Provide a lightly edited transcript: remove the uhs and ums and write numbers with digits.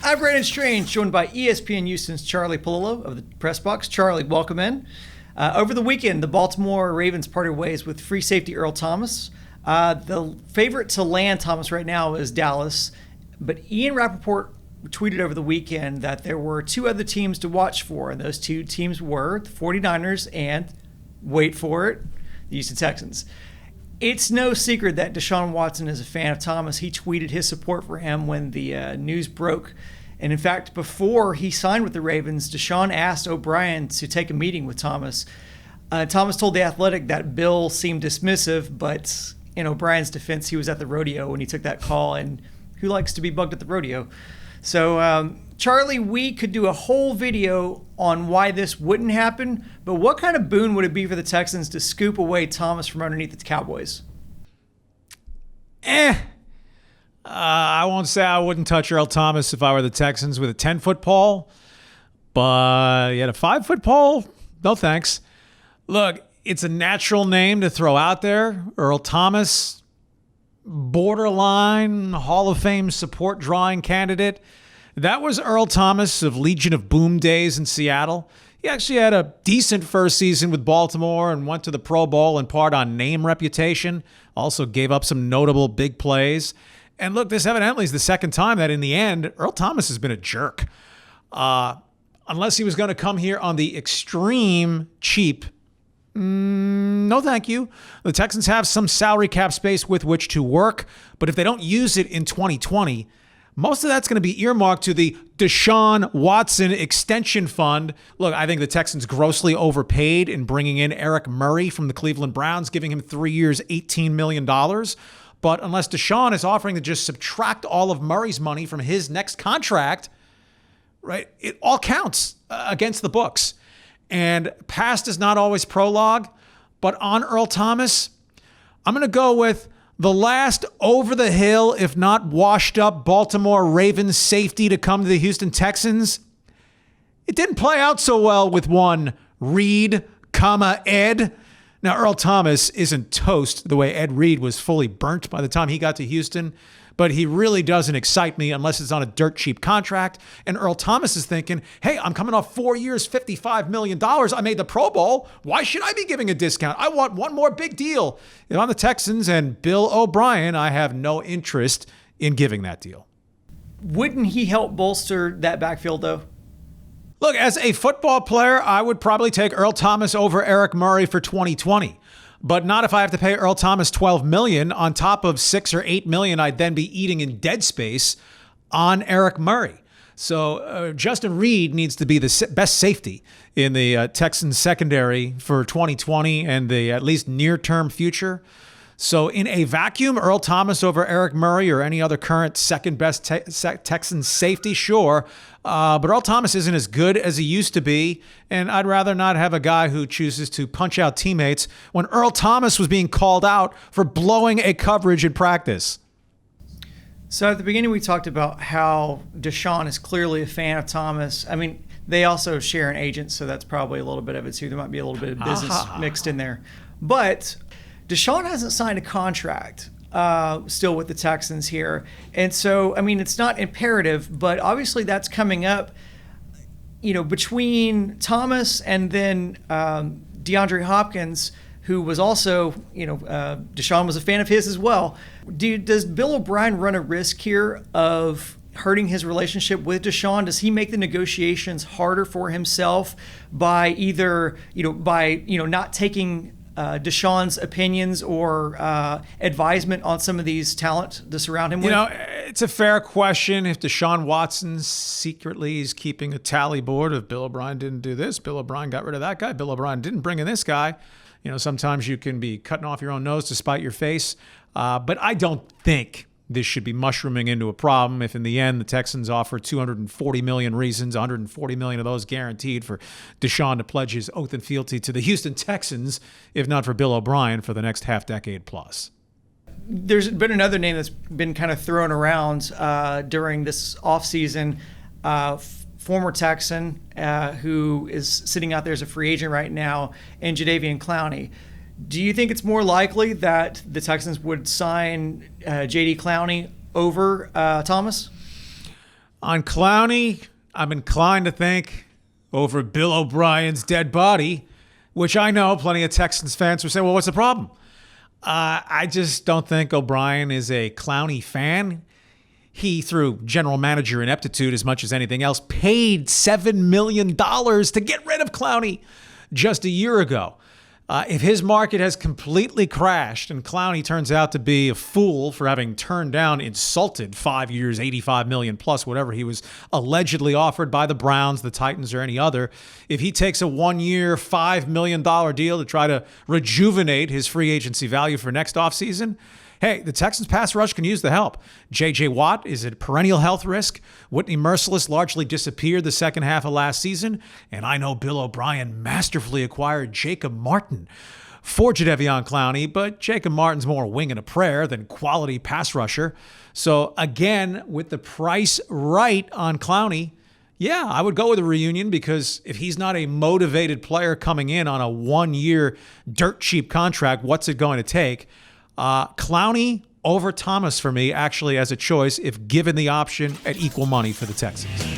I'm Brandon Strange, joined by ESPN Houston's Charlie Pallilo of the Press Box. Charlie, welcome in. Over the weekend, the Baltimore Ravens parted ways with free safety Earl Thomas. The favorite to land Thomas right now is Dallas, but Ian Rappaport tweeted over the weekend that there were two other teams to watch for, and those two teams were the 49ers and, wait for it, the Houston Texans. It's no secret that Deshaun Watson is a fan of Thomas. He tweeted his support for him when the news broke. And in fact, before he signed with the Ravens, Deshaun asked O'Brien to take a meeting with Thomas. Thomas told The Athletic that Bill seemed dismissive, but in O'Brien's defense, he was at the rodeo when he took that call, and who likes to be bugged at the rodeo? So, Charlie, we could do a whole video on why this wouldn't happen, but what kind of boon would it be for the Texans to scoop away Thomas from underneath the Cowboys? I won't say I wouldn't touch Earl Thomas if I were the Texans with a 10-foot pole, but yet a 5-foot pole? No thanks. Look, it's a natural name to throw out there. Earl Thomas, borderline Hall of Fame support drawing candidate. That was Earl Thomas of Legion of Boom days in Seattle. He actually had a decent first season with Baltimore and went to the Pro Bowl in part on name reputation. Also gave up some notable big plays. And look, this evidently is the second time that in the end, Earl Thomas has been a jerk. Unless he was going to come here on the extreme cheap, no thank you. The Texans have some salary cap space with which to work, but if they don't use it in 2020, most of that's going to be earmarked to the Deshaun Watson extension fund. Look, I think the Texans grossly overpaid in bringing in Eric Murray from the Cleveland Browns, giving him 3 years, $18 million. But unless Deshaun is offering to just subtract all of Murray's money from his next contract, right, it all counts against the books. And past is not always prologue, but on Earl Thomas, I'm going to go with the last over-the-hill, if not washed-up, Baltimore Ravens safety to come to the Houston Texans. It didn't play out so well with one Reed, Ed. Now, Earl Thomas isn't toast the way Ed Reed was fully burnt by the time he got to Houston, but he really doesn't excite me unless it's on a dirt cheap contract. And Earl Thomas is thinking, hey, I'm coming off 4 years, $55 million. I made the Pro Bowl. Why should I be giving a discount? I want one more big deal. If I'm the Texans and Bill O'Brien, I have no interest in giving that deal. Wouldn't he help bolster that backfield, though? Look, as a football player, I would probably take Earl Thomas over Eric Murray for 2020. But not if I have to pay Earl Thomas $12 million on top of $6 or $8 million I'd then be eating in dead space on Eric Murray. So Justin Reed needs to be the best safety in the Texans secondary for 2020 and the at least near-term future. So in a vacuum, Earl Thomas over Eric Murray or any other current second-best Texans safety, sure. But Earl Thomas isn't as good as he used to be, and I'd rather not have a guy who chooses to punch out teammates when Earl Thomas was being called out for blowing a coverage in practice. So at the beginning, we talked about how Deshaun is clearly a fan of Thomas. I mean, they also share an agent, so that's probably a little bit of it too. There might be a little bit of business mixed in there. But Deshaun hasn't signed a contract still with the Texans here. And so, I mean, it's not imperative, but obviously that's coming up, between Thomas and then DeAndre Hopkins, who was also, Deshaun was a fan of his as well. Does Bill O'Brien run a risk here of hurting his relationship with Deshaun? Does he make the negotiations harder for himself by either, not taking Deshaun's opinions or advisement on some of these talent to surround him with? It's a fair question. If Deshaun Watson secretly is keeping a tally board of Bill O'Brien didn't do this, Bill O'Brien got rid of that guy, Bill O'Brien didn't bring in this guy. Sometimes you can be cutting off your own nose to spite your face. But I don't think this should be mushrooming into a problem if in the end the Texans offer 240 million reasons, 140 million of those guaranteed for Deshaun to pledge his oath and fealty to the Houston Texans, if not for Bill O'Brien for the next half decade plus. There's been another name that's been kind of thrown around during this offseason, former Texan who is sitting out there as a free agent right now, and Jadeveon Clowney. Do you think it's more likely that the Texans would sign J.D. Clowney over Thomas? On Clowney, I'm inclined to think over Bill O'Brien's dead body, which I know plenty of Texans fans would say, well, what's the problem? I just don't think O'Brien is a Clowney fan. He, through general manager ineptitude as much as anything else, paid $7 million to get rid of Clowney just a year ago. If his market has completely crashed and Clowney turns out to be a fool for having turned down insulted 5 years, $85 million plus, whatever he was allegedly offered by the Browns, the Titans, or any other, if he takes a 1 year, $5 million deal to try to rejuvenate his free agency value for next offseason, hey, the Texans pass rush can use the help. J.J. Watt is a perennial health risk. Whitney Merciless largely disappeared the second half of last season. And I know Bill O'Brien masterfully acquired Jacob Martin for Jadeveon Clowney, but Jacob Martin's more a wing and a prayer than quality pass rusher. So again, with the price right on Clowney, yeah, I would go with a reunion because if he's not a motivated player coming in on a 1 year dirt cheap contract, what's it going to take? Clowney over Thomas for me, actually, as a choice, if given the option at equal money for the Texans.